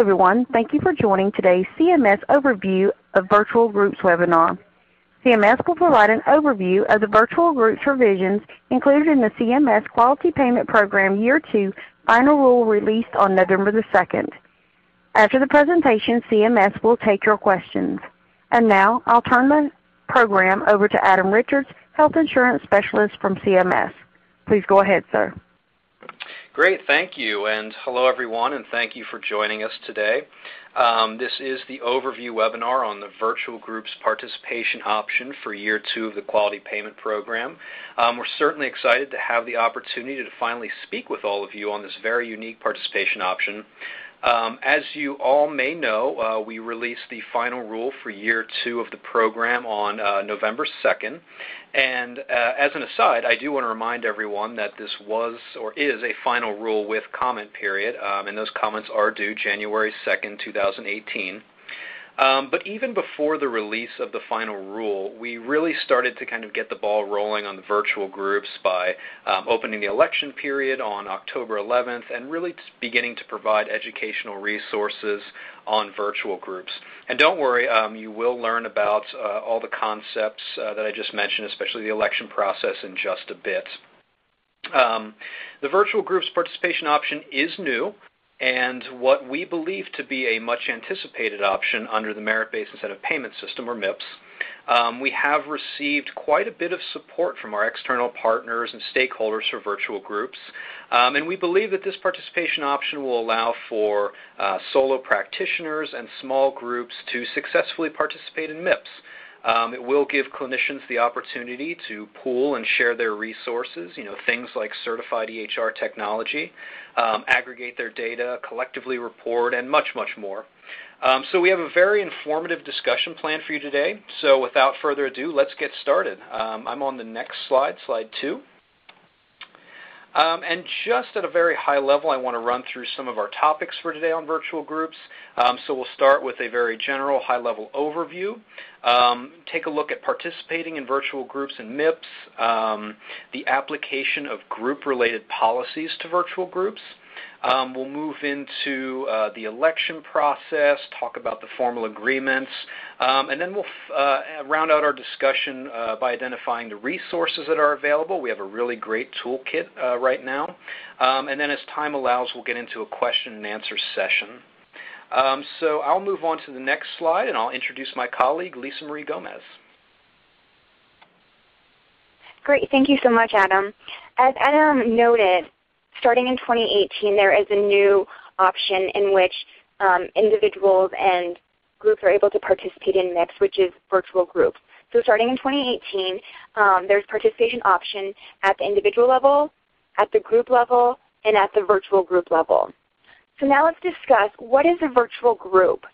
everyone. Thank you for joining today's CMS Overview of Virtual Groups webinar. CMS will provide an overview of the virtual groups revisions included in the CMS Quality Payment Program Year 2 final rule released on November the 2nd. After the presentation, CMS will take your questions. And now I'll turn the program over to Adam Richards, Health Insurance Specialist from CMS. Please go ahead, sir. Great, thank you, and hello everyone, and thank you for joining us today. This is the overview webinar on the virtual groups participation option for Year 2 of the Quality Payment Program. We're certainly excited to have the opportunity to finally speak with all of you on this very unique participation option. As you all may know, we released the final rule for Year 2 of the program on November 2nd. And as an aside, I do want to remind everyone that this was or is a final rule with comment period, and those comments are due January 2nd, 2018. But even before the release of the final rule, we really started to kind of get the ball rolling on the virtual groups by opening the election period on October 11th and really beginning to provide educational resources on virtual groups. And don't worry, you will learn about all the concepts that I just mentioned, especially the election process, in just a bit. The virtual groups participation option is new, and what we believe to be a much anticipated option under the Merit-Based Incentive Payment System, or MIPS. We have received quite a bit of support from our external partners and stakeholders for virtual groups, and we believe that this participation option will allow for solo practitioners and small groups to successfully participate in MIPS. It will give clinicians the opportunity to pool and share their resources, things like certified EHR technology, aggregate their data, collectively report, and much, much more. So we have a very informative discussion planned for you today. So without further ado, let's get started. I'm on the next slide, slide 2. And just at a very high level, I want to run through some of our topics for today on virtual groups. So we'll start with a very general high-level overview, take a look at participating in virtual groups and MIPS, the application of group-related policies to virtual groups. We'll move into the election process, talk about the formal agreements, and then we'll round out our discussion by identifying the resources that are available. We have a really great toolkit right now. And then as time allows, we'll get into a question and answer session. So I'll move on to the next slide, and I'll introduce my colleague, Lisa Marie Gomez. Great. Thank you so much, Adam. As Adam noted, starting in 2018, there is a new option in which individuals and groups are able to participate in MIPS, which is virtual groups. So starting in 2018, there's participation option at the individual level, at the group level, and at the virtual group level. So now let's discuss, what is a virtual group?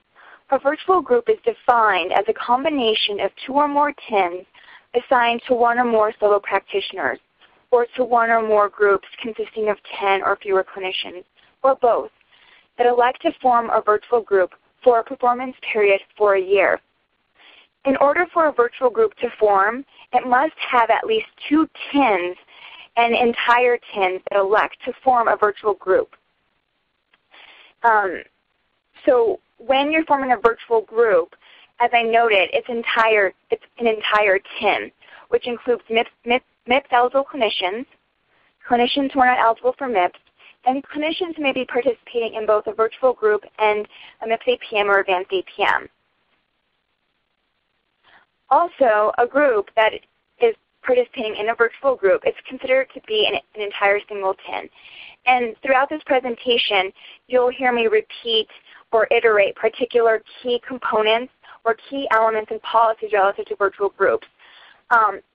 A virtual group is defined as a combination of 2 or more TINs assigned to 1 or more solo practitioners, or to 1 or more groups consisting of 10 or fewer clinicians, or both, that elect to form a virtual group for a performance period for a year. In order for a virtual group to form, it must have at least 2 TINs and entire TINs that elect to form a virtual group. So when you're forming a virtual group, as I noted, it's an entire TIN, which includes MIPS-eligible clinicians, clinicians who are not eligible for MIPS, and clinicians who may be participating in both a virtual group and a MIPS APM or advanced APM. Also, a group that is participating in a virtual group is considered to be an entire single TIN. And throughout this presentation, you'll hear me repeat or iterate particular key components or key elements and policies relative to virtual groups.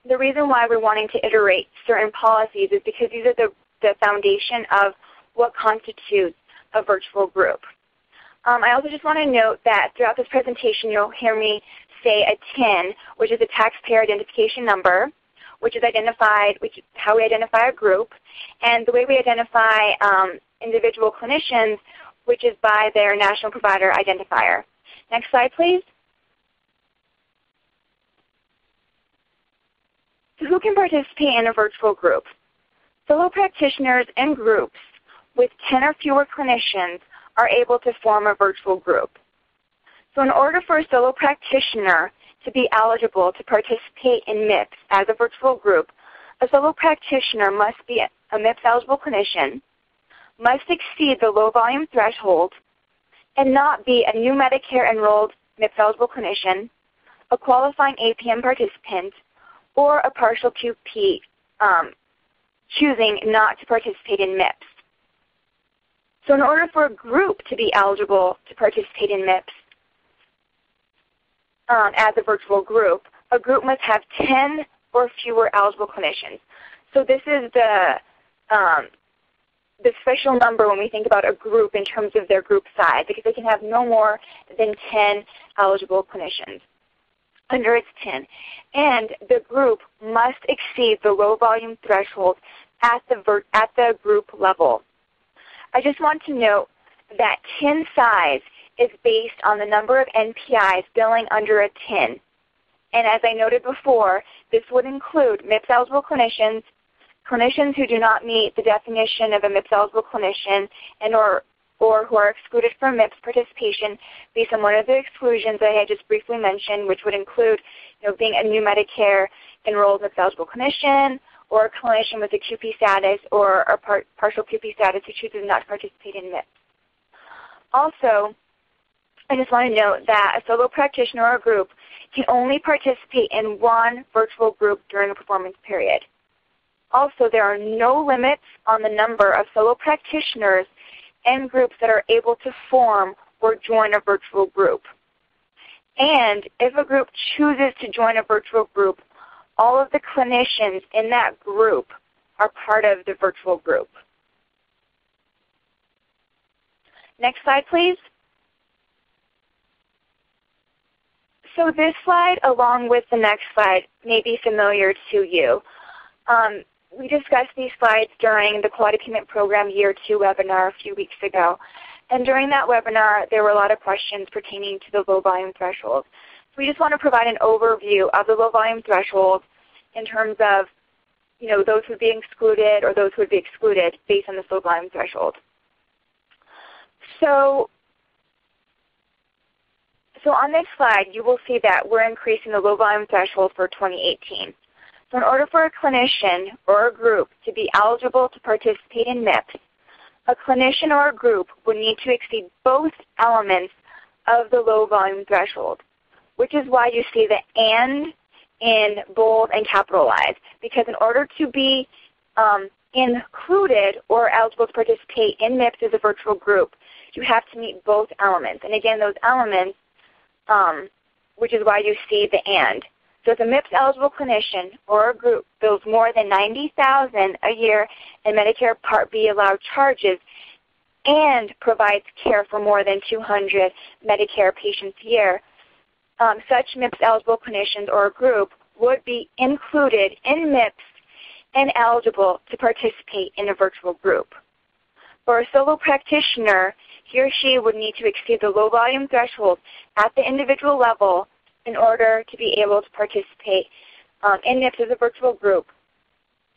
The reason why we're wanting to iterate certain policies is because these are the foundation of what constitutes a virtual group. I also just want to note that throughout this presentation, you'll hear me say a TIN, which is a taxpayer identification number, which is how we identify a group, and the way we identify individual clinicians, which is by their national provider identifier. Next slide, please. So who can participate in a virtual group? Solo practitioners and groups with 10 or fewer clinicians are able to form a virtual group. So in order for a solo practitioner to be eligible to participate in MIPS as a virtual group, a solo practitioner must be a MIPS-eligible clinician, must exceed the low volume threshold, and not be a new Medicare-enrolled MIPS-eligible clinician, a qualifying APM participant, or a partial QP choosing not to participate in MIPS. So in order for a group to be eligible to participate in MIPS as a virtual group, a group must have 10 or fewer eligible clinicians. So this is the special number when we think about a group in terms of their group size, because they can have no more than 10 eligible clinicians. Under its 10. And the group must exceed the low volume threshold at the group level. I just want to note that 10 size is based on the number of NPIs billing under a 10. And as I noted before, this would include MIPS-eligible clinicians, clinicians who do not meet the definition of a MIPS-eligible clinician and or who are excluded from MIPS participation based on one of the exclusions that I had just briefly mentioned, which would include being a new Medicare-enrolled MIPS-eligible clinician, or a clinician with a QP status or a partial QP status who chooses not to participate in MIPS. Also, I just want to note that a solo practitioner or a group can only participate in one virtual group during a performance period. Also, there are no limits on the number of solo practitioners and groups that are able to form or join a virtual group. And if a group chooses to join a virtual group, all of the clinicians in that group are part of the virtual group. Next slide, please. So this slide, along with the next slide, may be familiar to you. We discussed these slides during the Quality Payment Program Year 2 webinar a few weeks ago. And during that webinar, there were a lot of questions pertaining to the low volume threshold. So we just want to provide an overview of the low volume threshold in terms of those who would be excluded or those who would be excluded based on this low volume threshold. So on this slide, you will see that we're increasing the low volume threshold for 2018. So in order for a clinician or a group to be eligible to participate in MIPS, a clinician or a group would need to exceed both elements of the low volume threshold, which is why you see the "and" in bold and capitalized, because in order to be included or eligible to participate in MIPS as a virtual group, you have to meet both elements. And again, those elements, which is why you see the "and." So if a MIPS-eligible clinician or a group bills more than $90,000 a year in Medicare Part B allowed charges and provides care for more than 200 Medicare patients a year, such MIPS-eligible clinicians or a group would be included in MIPS and eligible to participate in a virtual group. For a solo practitioner, he or she would need to exceed the low volume threshold at the individual level in order to be able to participate in MIPS as a virtual group.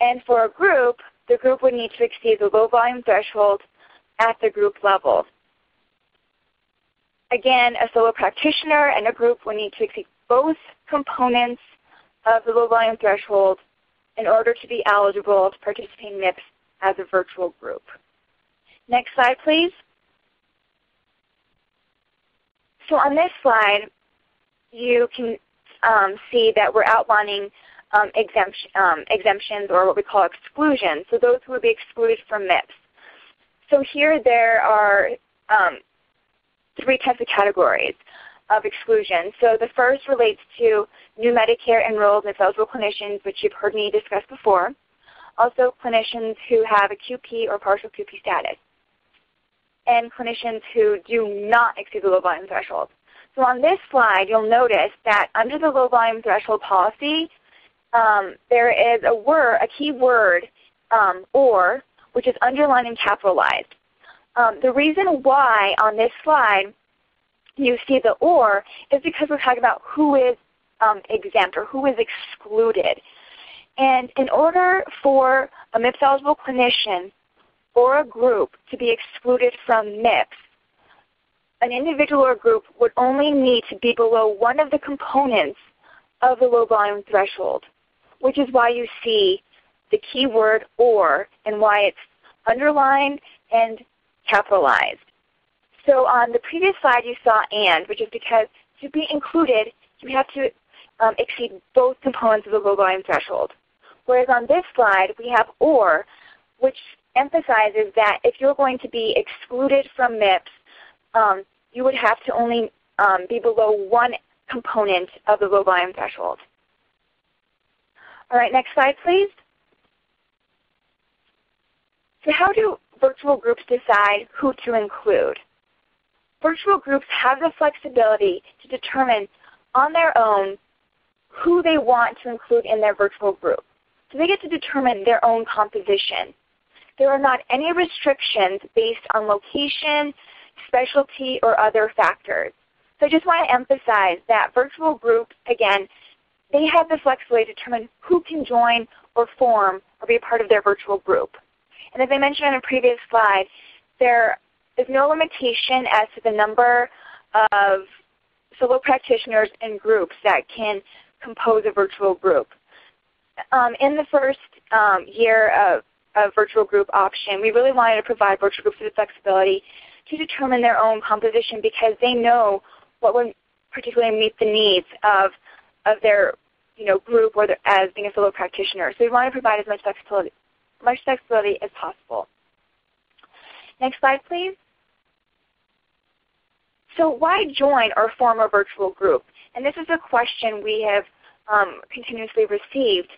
And for a group, the group would need to exceed the low volume threshold at the group level. Again, a solo practitioner and a group would need to exceed both components of the low volume threshold in order to be eligible to participate in MIPS as a virtual group. Next slide, please. So on this slide, you can see that we're outlining exemptions, or what we call exclusions, so those who would be excluded from MIPS. So here there are 3 types of categories of exclusion. So the first relates to new Medicare-enrolled MIPS-eligible clinicians, which you've heard me discuss before. Also clinicians who have a QP or partial QP status. And clinicians who do not exceed the low volume threshold. So on this slide, you'll notice that under the low volume threshold policy, there is a key word, or, which is underlined and capitalized. The reason why on this slide you see the "or" is because we're talking about who is exempt or who is excluded. And in order for a MIPS-eligible clinician or a group to be excluded from MIPS, an individual or group would only need to be below one of the components of the low volume threshold, which is why you see the keyword or and why it's underlined and capitalized. So on the previous slide you saw and, which is because to be included, you have to exceed both components of the low volume threshold. Whereas on this slide we have or, which emphasizes that if you're going to be excluded from MIPS, you would have to only be below one component of the low volume threshold. All right, next slide please. So how do virtual groups decide who to include? Virtual groups have the flexibility to determine on their own who they want to include in their virtual group. So they get to determine their own composition. There are not any restrictions based on location, specialty, or other factors. So I just want to emphasize that virtual groups, again, they have the flexibility to determine who can join or form or be a part of their virtual group. And as I mentioned on a previous slide, there is no limitation as to the number of solo practitioners and groups that can compose a virtual group. In the first year of virtual group option, we really wanted to provide virtual groups with the flexibility to determine their own composition because they know what would particularly meet the needs of their group or as being a solo practitioner. So we want to provide as much flexibility as possible. Next slide, please. So why join or form a virtual group? And this is a question we have continuously received.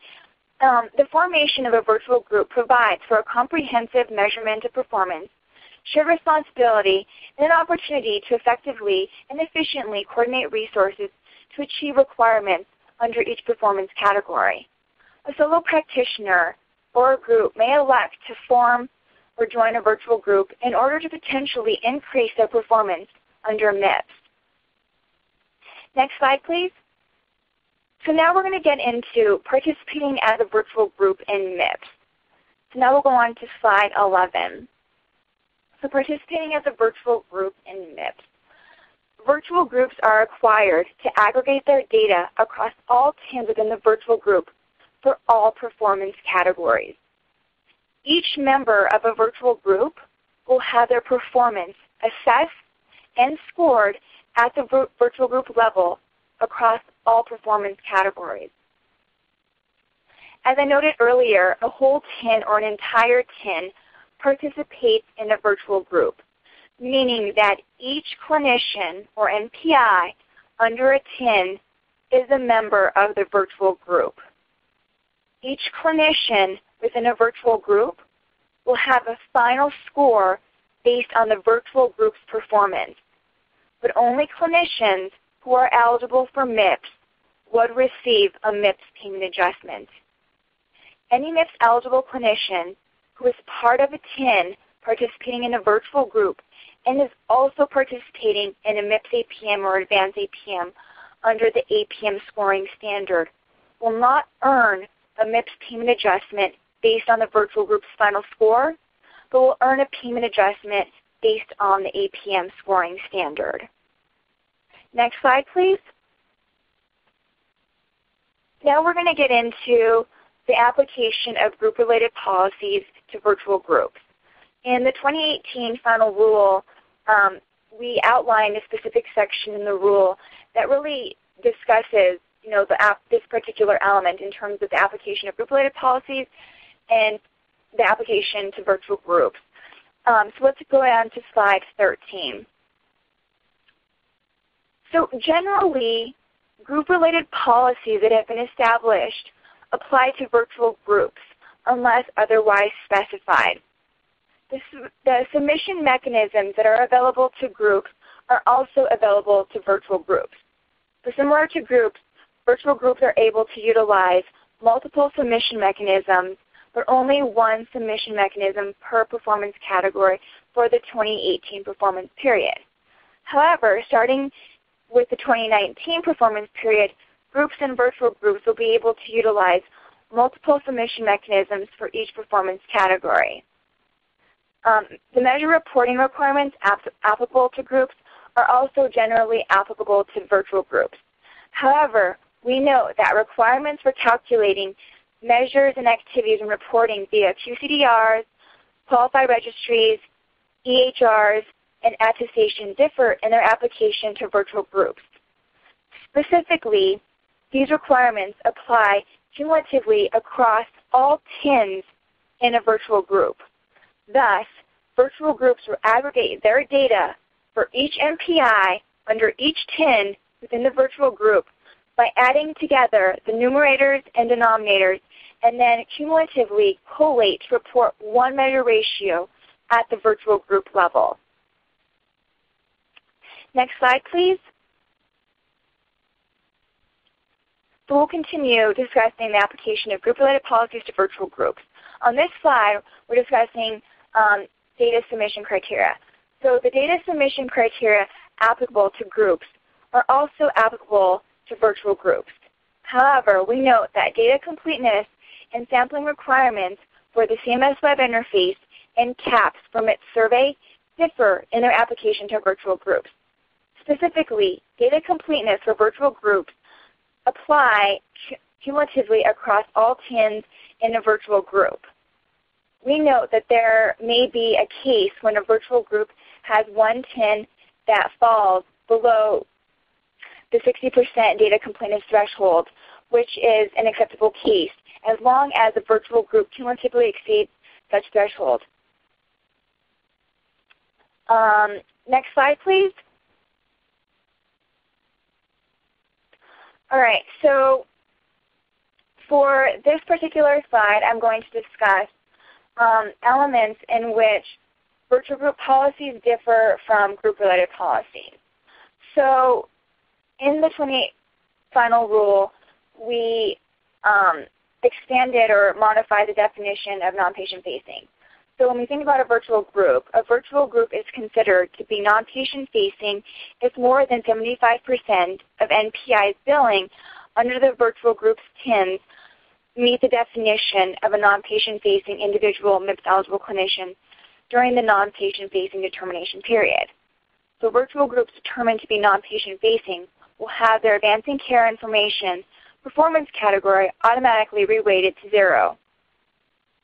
The formation of a virtual group provides for a comprehensive measurement of performance, shared responsibility, and an opportunity to effectively and efficiently coordinate resources to achieve requirements under each performance category. A solo practitioner or a group may elect to form or join a virtual group in order to potentially increase their performance under MIPS. Next slide, please. So now we're going to get into participating as a virtual group in MIPS. So now we'll go on to slide 11. So participating as a virtual group in MIPS. Virtual groups are required to aggregate their data across all TANs within the virtual group for all performance categories. Each member of a virtual group will have their performance assessed and scored at the virtual group level across all performance categories. As I noted earlier, a whole TIN or an entire TIN participates in a virtual group, meaning that each clinician or NPI under a TIN is a member of the virtual group. Each clinician within a virtual group will have a final score based on the virtual group's performance, but only clinicians who are eligible for MIPS would receive a MIPS payment adjustment. Any MIPS eligible clinician who is part of a TIN participating in a virtual group and is also participating in a MIPS APM or advanced APM under the APM scoring standard will not earn a MIPS payment adjustment based on the virtual group's final score, but will earn a payment adjustment based on the APM scoring standard. Next slide, please. Now we're going to get into the application of group-related policies to virtual groups. In the 2018 final rule, we outlined a specific section in the rule that really discusses this particular element in terms of the application of group-related policies and the application to virtual groups. So let's go on to slide 13. So generally, group-related policies that have been established apply to virtual groups unless otherwise specified. The submission mechanisms that are available to groups are also available to virtual groups. So similar to groups, virtual groups are able to utilize multiple submission mechanisms, but only one submission mechanism per performance category for the 2018 performance period. However, starting with the 2019 performance period, groups and virtual groups will be able to utilize multiple submission mechanisms for each performance category. The measure reporting requirements applicable to groups are also generally applicable to virtual groups. However, we note that requirements for calculating measures and activities and reporting via QCDRs, qualified registries, EHRs, and attestation differ in their application to virtual groups. Specifically, these requirements apply cumulatively across all TINs in a virtual group. Thus, virtual groups will aggregate their data for each MPI under each TIN within the virtual group by adding together the numerators and denominators and then cumulatively collate to report one measure ratio at the virtual group level. Next slide, please. So we'll continue discussing the application of group-related policies to virtual groups. On this slide, we're discussing data submission criteria. So the data submission criteria applicable to groups are also applicable to virtual groups. However, we note that data completeness and sampling requirements for the CMS web interface and CAPS from its survey differ in their application to virtual groups. Specifically, data completeness for virtual groups apply cumulatively across all TINs in a virtual group. We note that there may be a case when a virtual group has one TIN that falls below the 60% data completeness threshold, which is an acceptable case, as long as the virtual group cumulatively exceeds such threshold. Next slide, please. All right, so for this particular slide, I'm going to discuss elements in which virtual group policies differ from group-related policies. So in the 28th final rule, we expanded or modified the definition of non-patient facing. So when we think about a virtual group is considered to be non-patient facing if more than 75% of NPI's billing under the virtual group's TINs meet the definition of a non-patient facing individual MIPS eligible clinician during the non-patient facing determination period. So virtual groups determined to be non-patient facing will have their advancing care information performance category automatically reweighted to 0.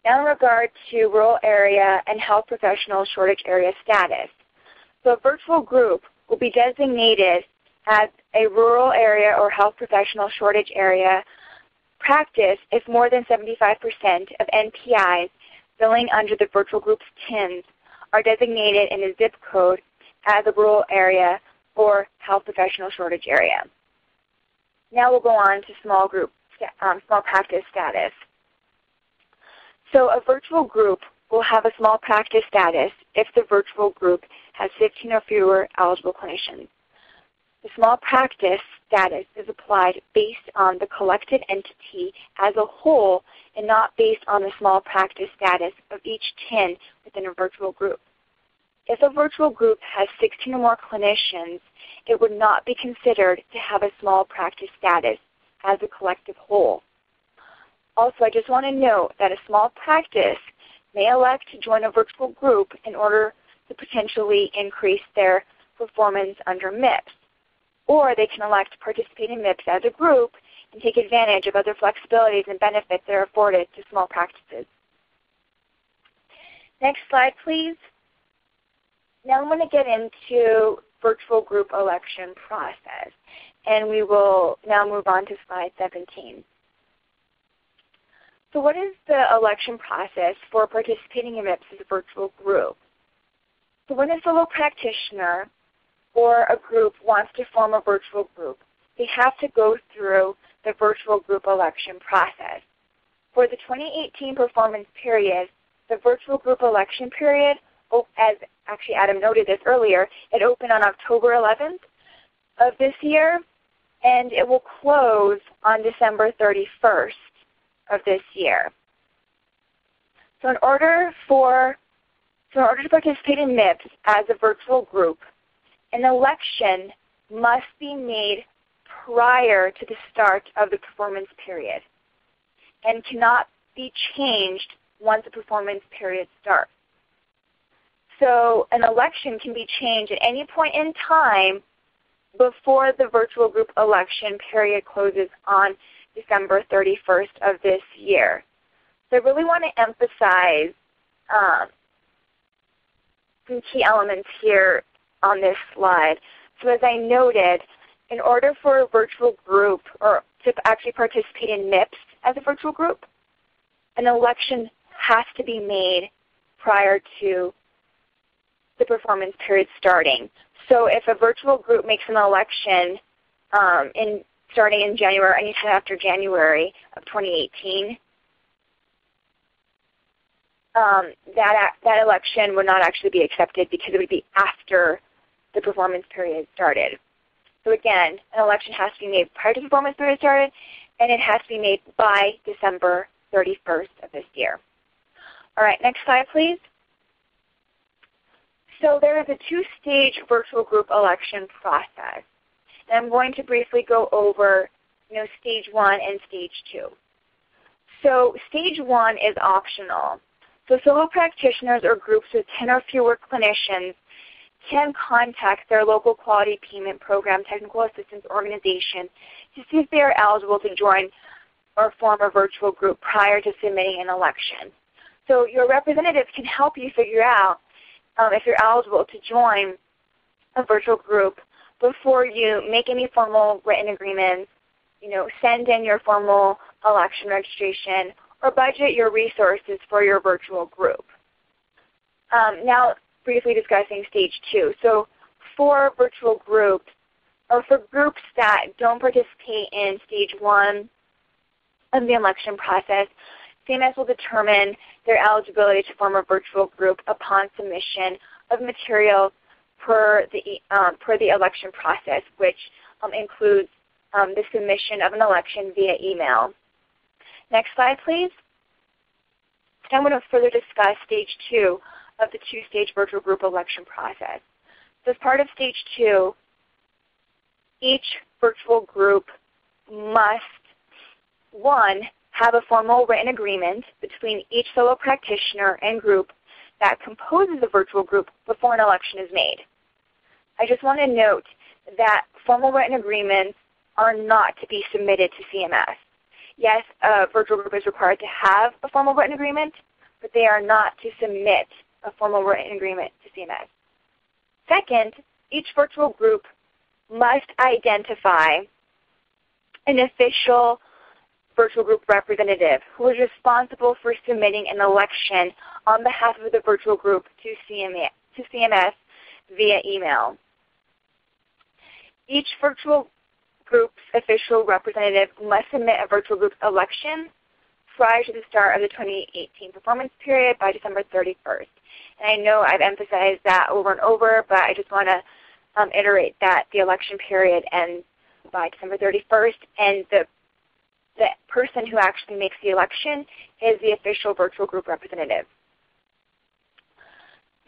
Now in regard to rural area and health professional shortage area status. So a virtual group will be designated as a rural area or health professional shortage area practice if more than 75% of NPIs billing under the virtual group's TINs are designated in a zip code as a rural area or health professional shortage area. Now we'll go on to small practice status. So a virtual group will have a small practice status if the virtual group has 15 or fewer eligible clinicians. The small practice status is applied based on the collected entity as a whole and not based on the small practice status of each TIN within a virtual group. If a virtual group has 16 or more clinicians, it would not be considered to have a small practice status as a collective whole. Also, I just want to note that a small practice may elect to join a virtual group in order to potentially increase their performance under MIPS. Or they can elect to participate in MIPS as a group and take advantage of other flexibilities and benefits that are afforded to small practices. Next slide, please. Now I'm going to get into virtual group election process, and we will now move on to slide 17. So what is the election process for participating in MIPS as a virtual group? So when a solo practitioner or a group wants to form a virtual group, they have to go through the virtual group election process. For the 2018 performance period, the virtual group election period, as actually Adam noted this earlier, it opened on October 11th of this year, and it will close on December 31st of this year. So in order to participate in MIPS as a virtual group, an election must be made prior to the start of the performance period and cannot be changed once the performance period starts. So an election can be changed at any point in time before the virtual group election period closes on December 31st of this year. So I really want to emphasize some key elements here on this slide. So as I noted, in order for a virtual group or to actually participate in MIPS as a virtual group, an election has to be made prior to the performance period starting. So if a virtual group makes an election starting in January, anytime after January of 2018, that election would not actually be accepted because it would be after the performance period started. So again, an election has to be made prior to the performance period started, and it has to be made by December 31st of this year. All right, next slide, please. So there is a two-stage virtual group election process. And I'm going to briefly go over stage 1 and stage 2. So stage 1 is optional. So solo practitioners or groups with 10 or fewer clinicians can contact their local quality payment program technical assistance organization to see if they are eligible to join or form a virtual group prior to submitting an election. So your representative can help you figure out if you're eligible to join a virtual group before you make any formal written agreements, send in your formal election registration, or budget your resources for your virtual group. Now, briefly discussing stage 2. So for virtual groups, or for groups that don't participate in stage 1 of the election process, CMS will determine their eligibility to form a virtual group upon submission of materials per the election process, which includes the submission of an election via email. Next slide, please. So I'm going to further discuss stage 2 of the two-stage virtual group election process. So as part of stage 2, each virtual group must, 1, have a formal written agreement between each solo practitioner and group that composes a virtual group before an election is made. I just want to note that formal written agreements are not to be submitted to CMS. Yes, a virtual group is required to have a formal written agreement, but they are not to submit a formal written agreement to CMS. Second, each virtual group must identify an official virtual group representative who is responsible for submitting an election on behalf of the virtual group to CMS via email. Each virtual group's official representative must submit a virtual group election prior to the start of the 2018 performance period by December 31st. And I know I've emphasized that over and over, but I just want to iterate that the election period ends by December 31st, and the person who actually makes the election is the official virtual group representative.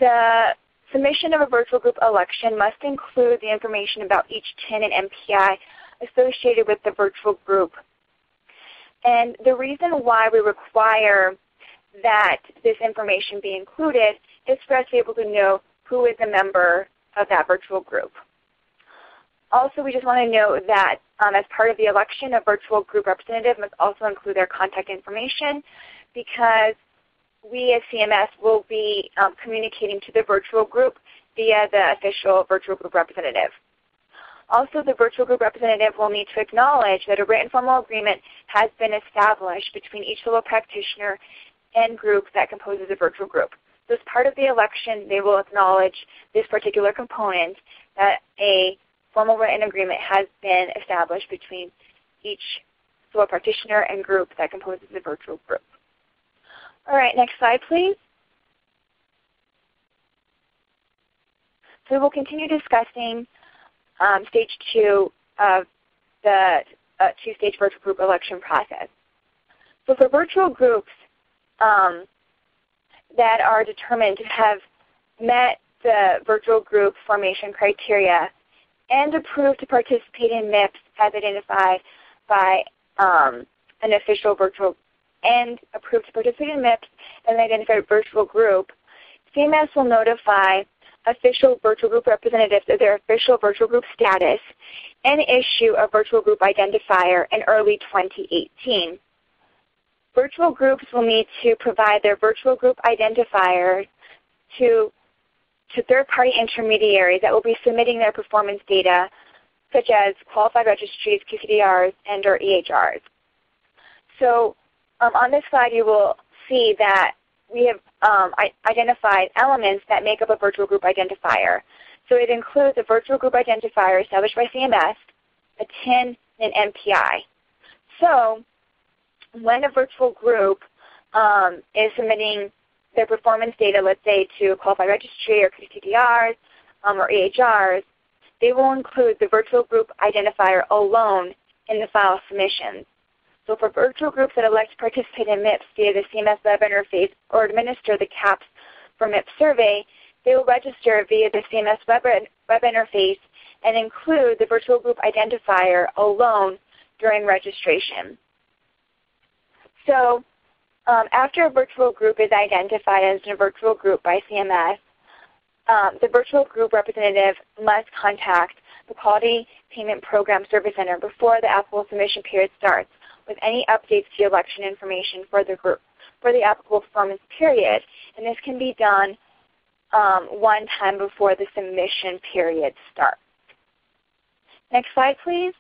The submission of a virtual group election must include the information about each TIN and MPI associated with the virtual group. And the reason why we require that this information be included is for us to be able to know who is a member of that virtual group. Also, we just want to note that as part of the election, a virtual group representative must also include their contact information, because we as CMS will be communicating to the virtual group via the official virtual group representative. Also, the virtual group representative will need to acknowledge that a written formal agreement has been established between each solo practitioner and group that composes a virtual group. So as part of the election, they will acknowledge this particular component, that a formal written agreement has been established between each solo practitioner and group that composes the virtual group. All right, next slide, please. So we'll continue discussing stage 2 of the two-stage virtual group election process. So for virtual groups that are determined to have met the virtual group formation criteria and approved to participate in MIPS as identified by an official virtual, and approved to participate in MIPS as an identified virtual group, CMS will notify official virtual group representatives of their official virtual group status and issue a virtual group identifier in early 2018. Virtual groups will need to provide their virtual group identifier to third-party intermediaries that will be submitting their performance data, such as qualified registries, QCDRs, and or EHRs. So on this slide you will see that we have identified elements that make up a virtual group identifier. So it includes a virtual group identifier established by CMS, a TIN, and an MPI. So when a virtual group is submitting their performance data, let's say to a qualified registry or QCDRs or EHRs, they will include the virtual group identifier alone in the file submissions. So for virtual groups that elect to participate in MIPS via the CMS web interface or administer the CAPS for MIPS survey, they will register via the CMS web interface and include the virtual group identifier alone during registration. So after a virtual group is identified as a virtual group by CMS, the virtual group representative must contact the Quality Payment Program Service Center before the applicable submission period starts with any updates to election information for the group for the applicable performance period. And this can be done one time before the submission period starts. Next slide, please.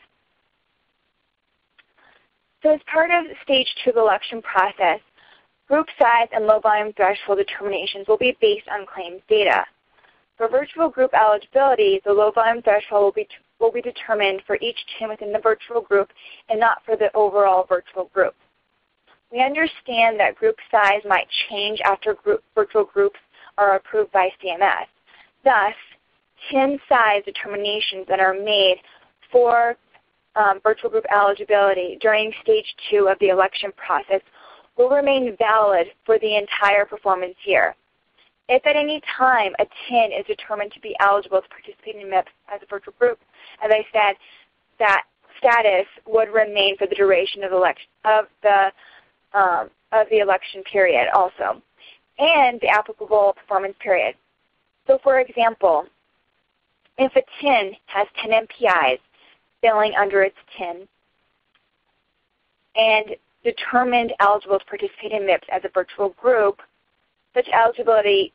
So as part of Stage 2 of the election process, group size and low volume threshold determinations will be based on claims data. For virtual group eligibility, the low volume threshold will be determined for each TIN within the virtual group and not for the overall virtual group. We understand that group size might change after virtual groups are approved by CMS. Thus, TIN size determinations that are made for virtual group eligibility during Stage 2 of the election process will remain valid for the entire performance year. If at any time a TIN is determined to be eligible to participate in MIPS as a virtual group, as I said, that status would remain for the duration of the election period also, and the applicable performance period. So for example, if a TIN has 10 MPIs billing under its TIN and determined eligible to participate in MIPS as a virtual group, such eligibility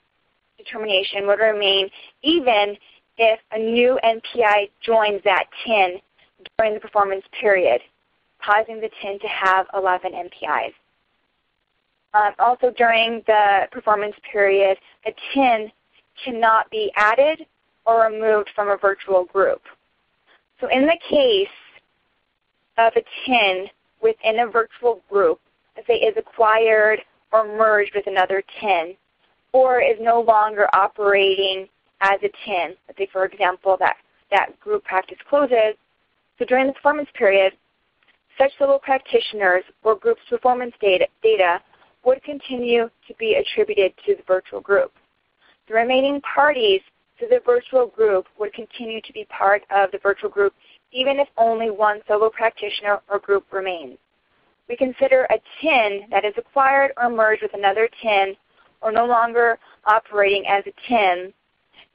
determination would remain even if a new NPI joins that TIN during the performance period, causing the TIN to have 11 NPIs. Also during the performance period, a TIN cannot be added or removed from a virtual group. So in the case of a TIN within a virtual group, if it is acquired or merged with another TIN, or is no longer operating as a TIN, let's say for example that group practice closes, so during the performance period, such solo practitioners or group's performance data would continue to be attributed to the virtual group. The remaining parties to the virtual group would continue to be part of the virtual group even if only one solo practitioner or group remains. We consider a TIN that is acquired or merged with another TIN or no longer operating as a TIN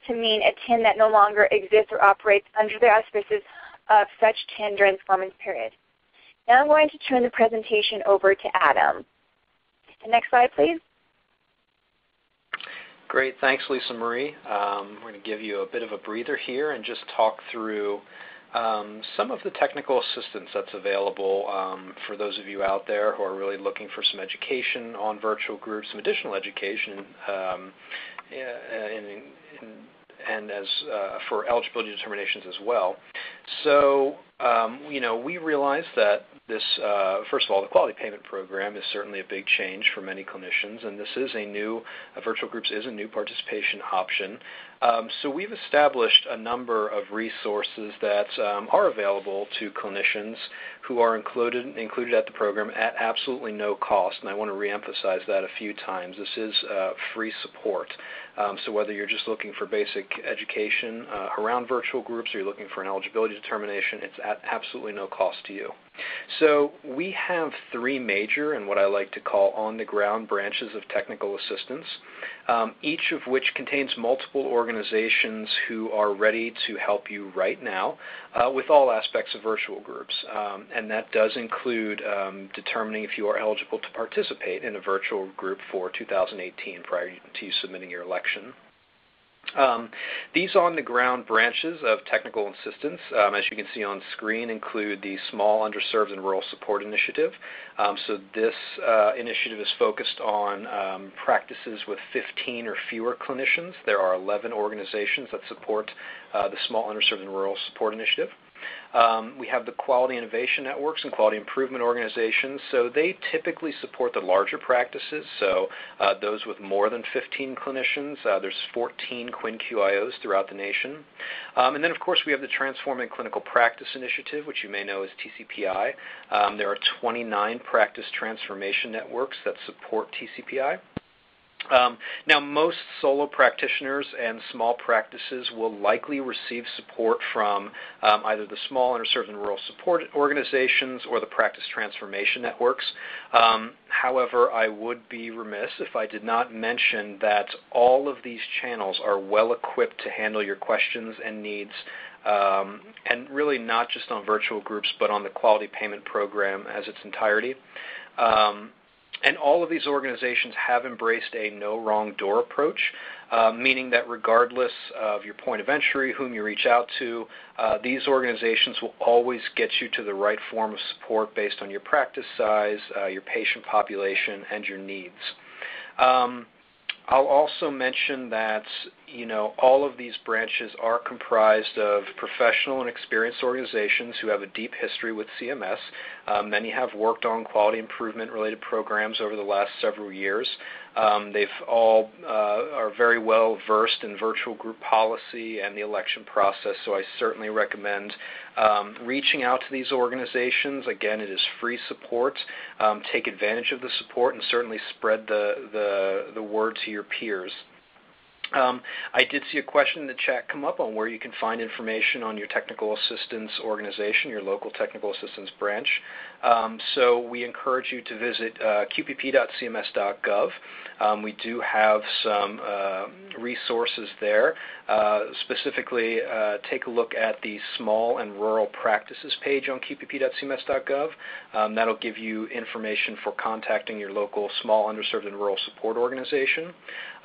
to mean a TIN that no longer exists or operates under the auspices of such TIN during the performance period. Now I'm going to turn the presentation over to Adam. And next slide, please. Great. Thanks, Lisa Marie. We're going to give you a bit of a breather here and just talk through some of the technical assistance that's available for those of you out there who are really looking for some education on virtual groups, some additional education, and as for eligibility determinations as well. So, we realize that this, first of all, the Quality Payment Program is certainly a big change for many clinicians, and this is virtual groups is a new participation option. So we've established a number of resources that are available to clinicians who are included at the program at absolutely no cost, and I want to reemphasize that a few times. This is free support. So whether you're just looking for basic education around virtual groups or you're looking for an eligibility determination, it's at absolutely no cost to you. So we have three major and what I like to call on-the-ground branches of technical assistance, each of which contains multiple organizations who are ready to help you right now with all aspects of virtual groups. And that does include determining if you are eligible to participate in a virtual group for 2018 prior to you submitting your election. These on-the-ground branches of technical assistance, as you can see on screen, include the Small, Underserved, and Rural Support Initiative. So this initiative is focused on practices with 15 or fewer clinicians. There are 11 organizations that support the Small, Underserved, and Rural Support Initiative. We have the Quality Innovation Networks and Quality Improvement Organizations. So they typically support the larger practices, so those with more than 15 clinicians. There's 14 QuinnQIOs throughout the nation. And then, of course, we have the Transforming Clinical Practice Initiative, which you may know as TCPI. There are 29 practice transformation networks that support TCPI. Now, most solo practitioners and small practices will likely receive support from either the Small, Underserved, and Rural Support Organizations or the Practice Transformation Networks. However, I would be remiss if I did not mention that all of these channels are well equipped to handle your questions and needs, and really not just on virtual groups, but on the quality payment program as its entirety. And all of these organizations have embraced a no wrong door approach, meaning that regardless of your point of entry, whom you reach out to, these organizations will always get you to the right form of support based on your practice size, your patient population, and your needs. I'll also mention that, all of these branches are comprised of professional and experienced organizations who have a deep history with CMS. Many have worked on quality improvement related programs over the last several years. They've all are very well versed in virtual group policy and the election process, so I certainly recommend reaching out to these organizations. Again, it is free support. Take advantage of the support and certainly spread the word to your peers. I did see a question in the chat come up on where you can find information on your technical assistance organization, your local technical assistance branch. So we encourage you to visit qpp.cms.gov. We do have some resources there. Specifically, take a look at the Small and Rural Practices page on qpp.cms.gov. That'll give you information for contacting your local Small, Underserved, and Rural Support Organization.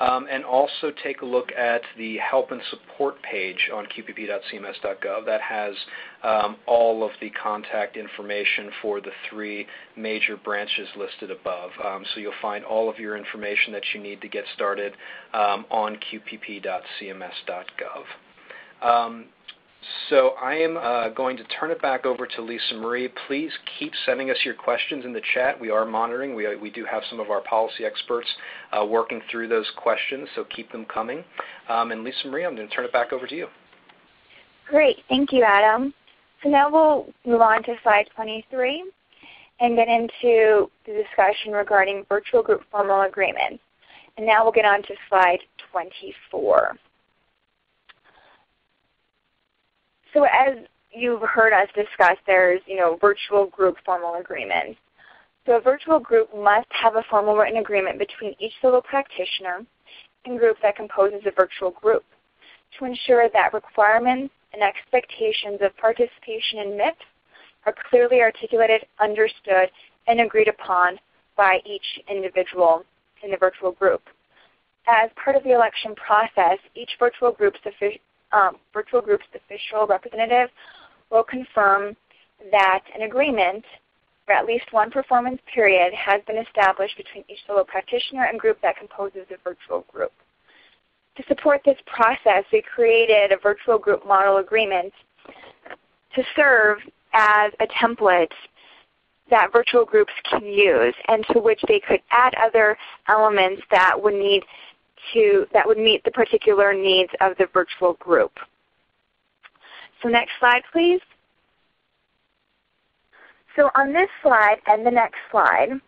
And also take a look at the Help and Support page on qpp.cms.gov. That has all of the contact information for the three major branches listed above. So you'll find all of your information that you need to get started on qpp.cms.gov. So I am going to turn it back over to Lisa Marie. Please keep sending us your questions in the chat. We are monitoring. We do have some of our policy experts working through those questions, so keep them coming. And Lisa Marie, I'm going to turn it back over to you. Great. Thank you, Adam. So now we'll move on to slide 23 and get into the discussion regarding virtual group formal agreements. And now we'll get on to slide 24. So as you've heard us discuss, there's virtual group formal agreements. So a virtual group must have a formal written agreement between each solo practitioner and group that composes a virtual group to ensure that requirements and expectations of participation in MIPS are clearly articulated, understood, and agreed upon by each individual in the virtual group. As part of the election process, each virtual group's official representative will confirm that an agreement for at least one performance period has been established between each solo practitioner and group that composes the virtual group. To support this process, we created a virtual group model agreement to serve as a template that virtual groups can use and to which they could add other elements that would meet the particular needs of the virtual group. So next slide, please. So on this slide and the next slide,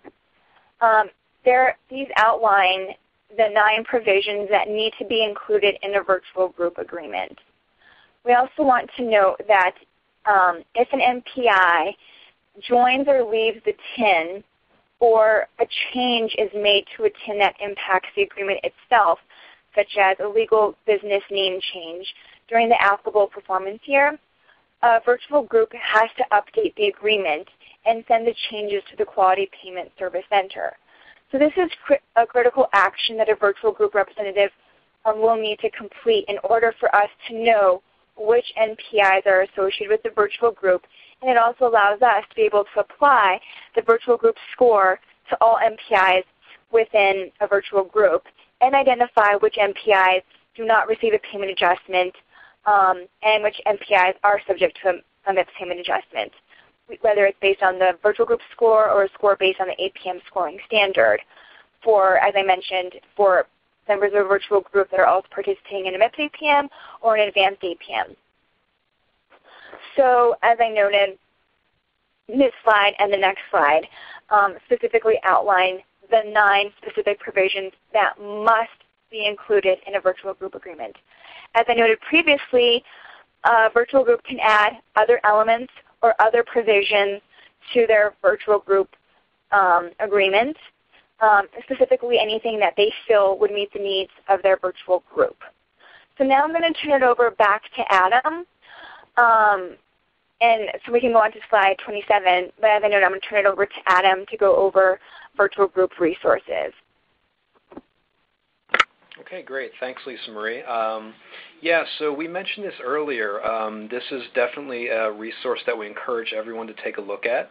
these outline the 9 provisions that need to be included in a virtual group agreement. We also want to note that if an MPI joins or leaves the TIN, or a change is made to a TIN that impacts the agreement itself, such as a legal business name change during the applicable performance year, a virtual group has to update the agreement and send the changes to the Quality Payment Service Center. So this is a critical action that a virtual group representative will need to complete in order for us to know which NPIs are associated with the virtual group, and it also allows us to be able to apply the virtual group score to all NPIs within a virtual group and identify which NPIs do not receive a payment adjustment and which NPIs are subject to a MIPS payment adjustment, whether it's based on the virtual group score or a score based on the APM scoring standard for, as I mentioned, for members of a virtual group that are also participating in a MIPS APM or an advanced APM. So as I noted, this slide and the next slide specifically outline the 9 specific provisions that must be included in a virtual group agreement. As I noted previously, a virtual group can add other elements or other provisions to their virtual group agreement, specifically anything that they feel would meet the needs of their virtual group. So now I'm going to turn it over back to Adam. And so we can go on to slide 27, but as I noted, I'm going to turn it over to Adam to go over virtual group resources. Okay, great. Thanks, Lisa Marie. Yeah, so we mentioned this earlier. This is definitely a resource that we encourage everyone to take a look at.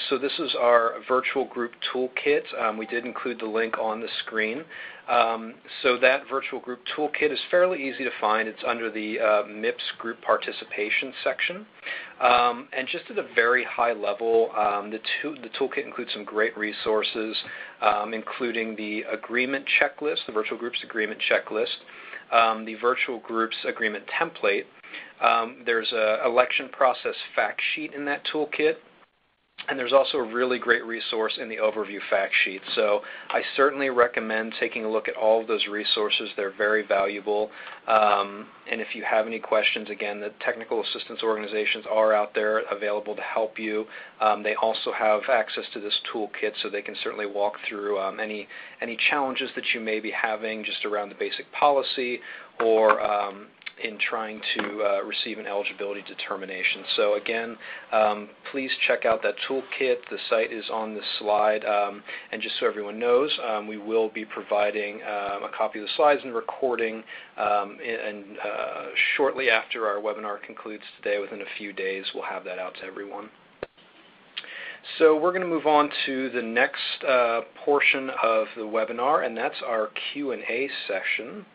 So this is our virtual group toolkit. We did include the link on the screen. So that virtual group toolkit is fairly easy to find. It's under the MIPS group participation section. And just at a very high level, the toolkit includes some great resources, including the agreement checklist, the virtual groups agreement checklist, the virtual groups agreement template. There's an election process fact sheet in that toolkit. And there's also a really great resource in the overview fact sheet. So I certainly recommend taking a look at all of those resources. They're very valuable. And if you have any questions, again, the technical assistance organizations are out there available to help you. They also have access to this toolkit, so they can certainly walk through any challenges that you may be having just around the basic policy or in trying to receive an eligibility determination. So again, please check out that toolkit. The site is on this slide. And just so everyone knows, we will be providing a copy of the slides and recording shortly after our webinar concludes today. Within a few days, we'll have that out to everyone. So we're going to move on to the next portion of the webinar, and that's our Q&A session.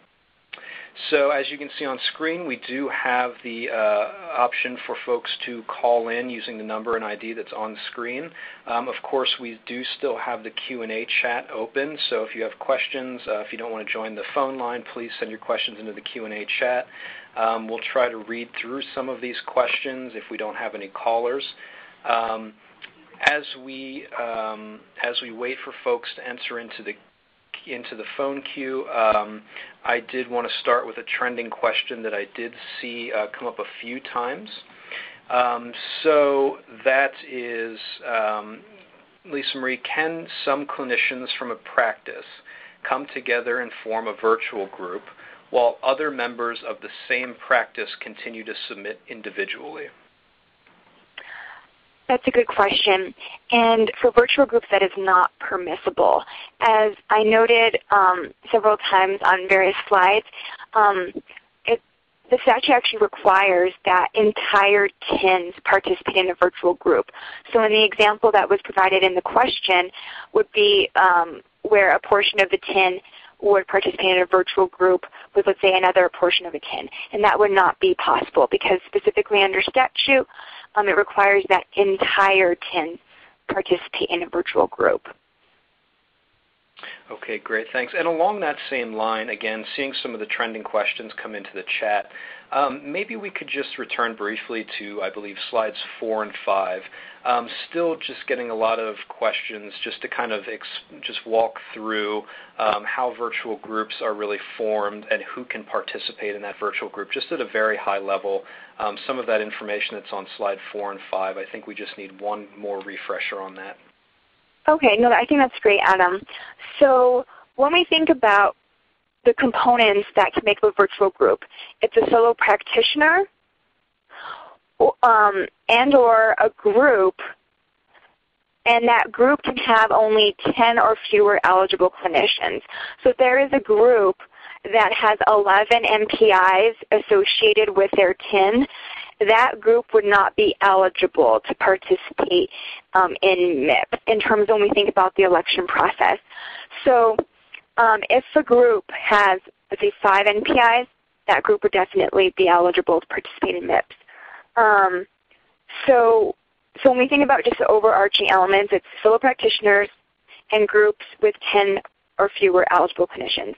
So as you can see on screen, we do have the option for folks to call in using the number and ID that's on screen. Of course, we do still have the Q&A chat open, so if you have questions, if you don't want to join the phone line, please send your questions into the Q&A chat. We'll try to read through some of these questions if we don't have any callers. As we wait for folks to enter into the phone queue, I did want to start with a trending question that I did see come up a few times. So that is, Lisa Marie, can some clinicians from a practice come together and form a virtual group while other members of the same practice continue to submit individually? That's a good question. And for virtual groups, that is not permissible. As I noted several times on various slides, the statute actually requires that entire TINs participate in a virtual group. So in the example that was provided in the question would be where a portion of the TIN would participate in a virtual group with, let's say, another portion of a TIN. And that would not be possible because specifically under statute, it requires that entire TIN participate in a virtual group. Okay, great, thanks. And along that same line, again, seeing some of the trending questions come into the chat, Maybe we could just return briefly to, I believe, slides 4 and 5. Still just getting a lot of questions just to kind of just walk through how virtual groups are really formed and who can participate in that virtual group, just at a very high level. Some of that information that's on slide 4 and 5, I think we just need one more refresher on that. Okay, no, I think that's great, Adam. So when we think about the components that can make up a virtual group, it's a solo practitioner and or a group, and that group can have only 10 or fewer eligible clinicians. So if there is a group that has 11 MPIs associated with their TIN, that group would not be eligible to participate in MIPS in terms of when we think about the election process. So if a group has, let's say, 5 NPIs, that group would definitely be eligible to participate in MIPS. So when we think about just the overarching elements, it's solo practitioners and groups with 10 or fewer eligible clinicians.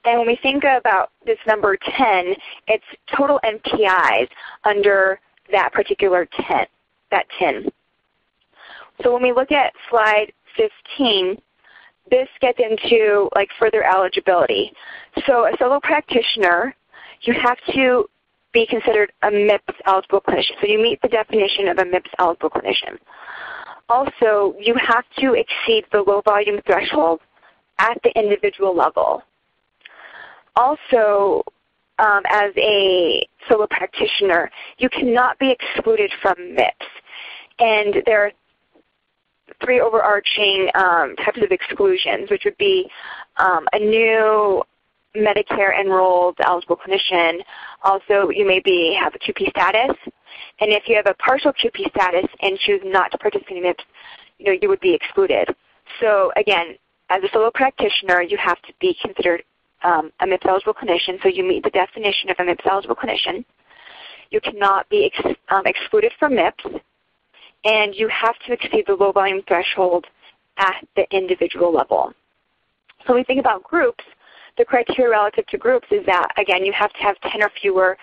And when we think about this number 10, it's total NPIs under that particular 10. So when we look at slide 15, this gets into like further eligibility. So a solo practitioner, you have to be considered a MIPS eligible clinician. So you meet the definition of a MIPS eligible clinician. Also, you have to exceed the low volume threshold at the individual level. Also, as a solo practitioner, you cannot be excluded from MIPS. And there are 3 overarching types of exclusions, which would be a new Medicare enrolled eligible clinician. Also, you may have a QP status. And if you have a partial QP status and choose not to participate in MIPS, you would be excluded. So again, as a solo practitioner, you have to be considered a MIPS eligible clinician, so you meet the definition of a MIPS eligible clinician. You cannot be excluded from MIPS, and you have to exceed the low volume threshold at the individual level. So when we think about groups, the criteria relative to groups is that, again, you have to have 10 or fewer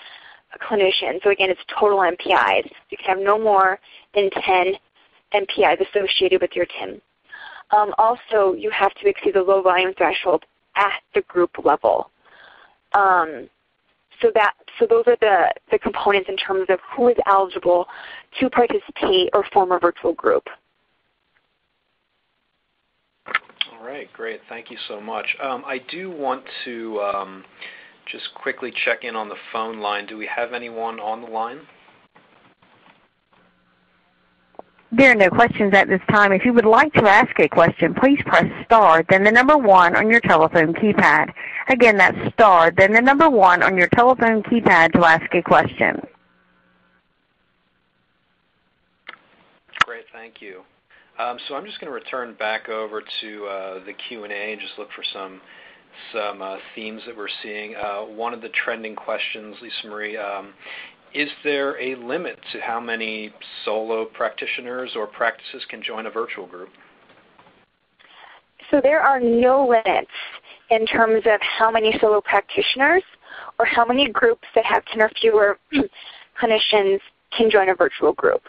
clinicians. So again, it's total MPIs. You can have no more than 10 MPIs associated with your TIN. Also, you have to exceed the low volume threshold at the group level. So those are the components in terms of who is eligible to participate or form a virtual group. All right, great. Thank you so much. I do want to just quickly check in on the phone line. Do we have anyone on the line? There are no questions at this time. If you would like to ask a question, please press star, then the number 1 on your telephone keypad. Again, that's star, then the number 1 on your telephone keypad to ask a question. Great, thank you. So I'm just going to return back over to the Q&A and just look for some themes that we're seeing. One of the trending questions, Lisa Marie, is there a limit to how many solo practitioners or practices can join a virtual group? So there are no limits in terms of how many solo practitioners or how many groups that have 10 or fewer clinicians can join a virtual group.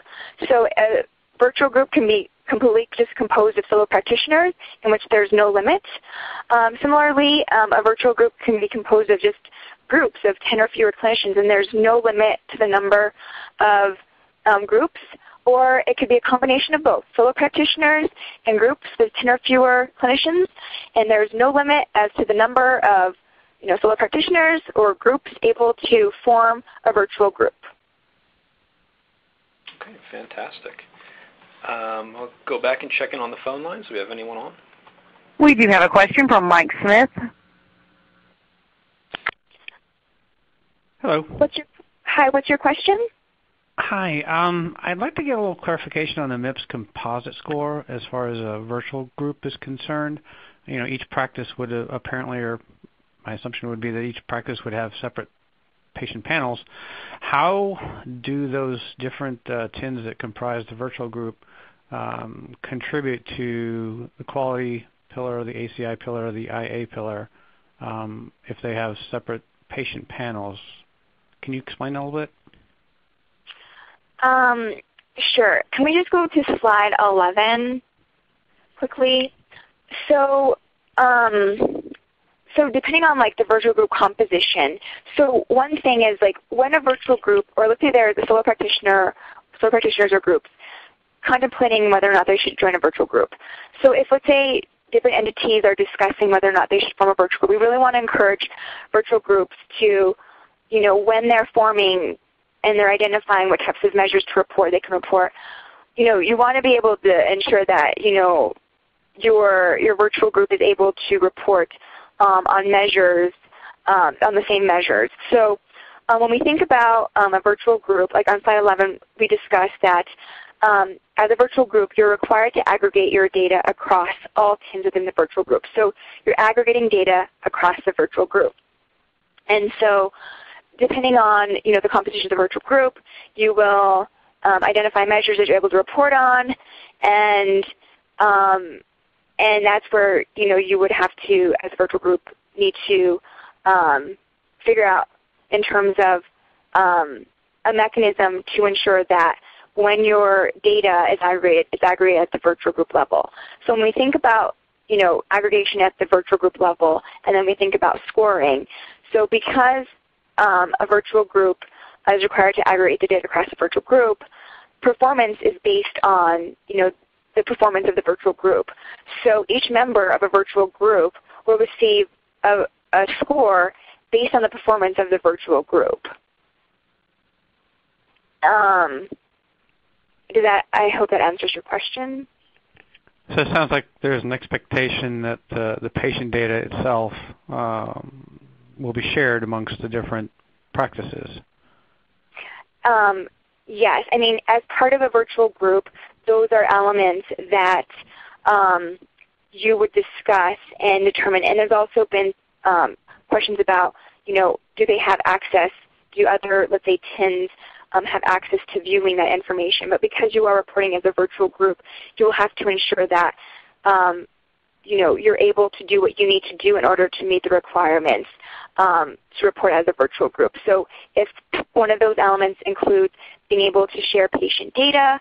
So a virtual group can be completely just composed of solo practitioners in which there's no limit. Similarly, a virtual group can be composed of just groups of 10 or fewer clinicians, and there's no limit to the number of groups, or it could be a combination of both, solo practitioners and groups with 10 or fewer clinicians, and there's no limit as to the number of solo practitioners or groups able to form a virtual group. Okay, fantastic. I'll go back and check in on the phone lines. Do we have anyone on? We do have a question from Mike Smith. Hello. What's your question? Hi. I'd like to get a little clarification on the MIPS composite score as far as a virtual group is concerned. Each practice would apparently, or my assumption would be that each practice would have separate patient panels. How do those different TINs that comprise the virtual group contribute to the quality pillar, the ACI pillar, or the IA pillar if they have separate patient panels? Can you explain that a little bit? Sure. Can we just go to slide 11 quickly? So, so depending on like the virtual group composition, so one thing is like when a virtual group, or let's say there's a solo practitioners or groups, contemplating whether or not they should join a virtual group. So if, let's say, different entities are discussing whether or not they should form a virtual group, we really want to encourage virtual groups to, when they're forming and they're identifying what types of measures to report, they can report. You want to be able to ensure that, your virtual group is able to report on measures, on the same measures. So when we think about a virtual group, like on slide 11, we discussed that as a virtual group, you're required to aggregate your data across all TINs within the virtual group. So you're aggregating data across the virtual group. And so depending on the composition of the virtual group, you will identify measures that you're able to report on, and that's where you would have to, as a virtual group, need to figure out in terms of a mechanism to ensure that when your data is aggregated, it's aggregated at the virtual group level. So when we think about aggregation at the virtual group level, and then we think about scoring, so because a virtual group is required to aggregate the data across the virtual group, performance is based on the performance of the virtual group. So each member of a virtual group will receive a score based on the performance of the virtual group. I hope that answers your question. So it sounds like there's an expectation that the patient data itself will be shared amongst the different practices. Yes. I mean, as part of a virtual group, those are elements that you would discuss and determine. And there's also been questions about, do they have access, do other, let's say, TINs have access to viewing that information. But because you are reporting as a virtual group, you will have to ensure that you're able to do what you need to do in order to meet the requirements to report as a virtual group. So if one of those elements includes being able to share patient data,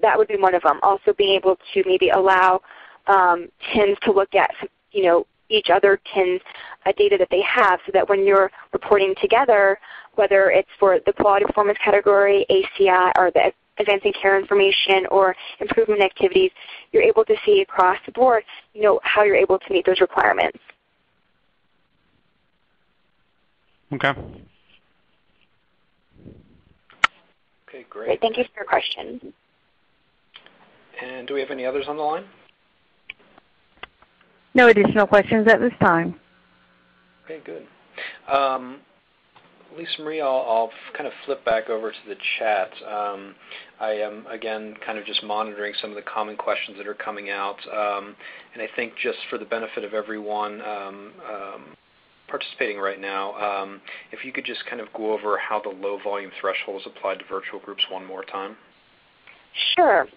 that would be one of them. Also being able to maybe allow TINs to look at each other TIN's data that they have, so that when you're reporting together, whether it's for the quality performance category, ACI, or the advancing care information or improvement activities, you're able to see across the board how you're able to meet those requirements. Okay. Okay, great. Thank you for your question. And do we have any others on the line? No additional questions at this time. Okay, good. Lisa Marie, I'll kind of flip back over to the chat. I am, again, kind of just monitoring some of the common questions that are coming out. And I think just for the benefit of everyone participating right now, if you could just kind of go over how the low volume threshold is applied to virtual groups one more time. Sure.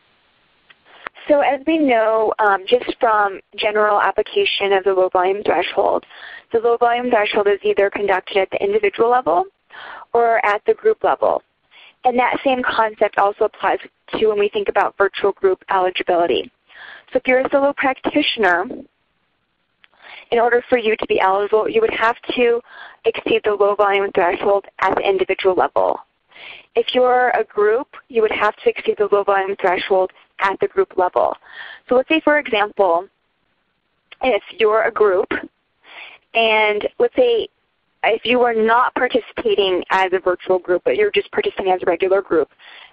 So as we know, just from general application of the low volume threshold, the low volume threshold is either conducted at the individual level or at the group level. And that same concept also applies to when we think about virtual group eligibility. So if you're a solo practitioner, in order for you to be eligible, you would have to exceed the low volume threshold at the individual level. If you're a group, you would have to exceed the low volume threshold at the group level. So let's say, for example, if you're a group, and let's say if you are not participating as a virtual group, but you're just participating as a regular group,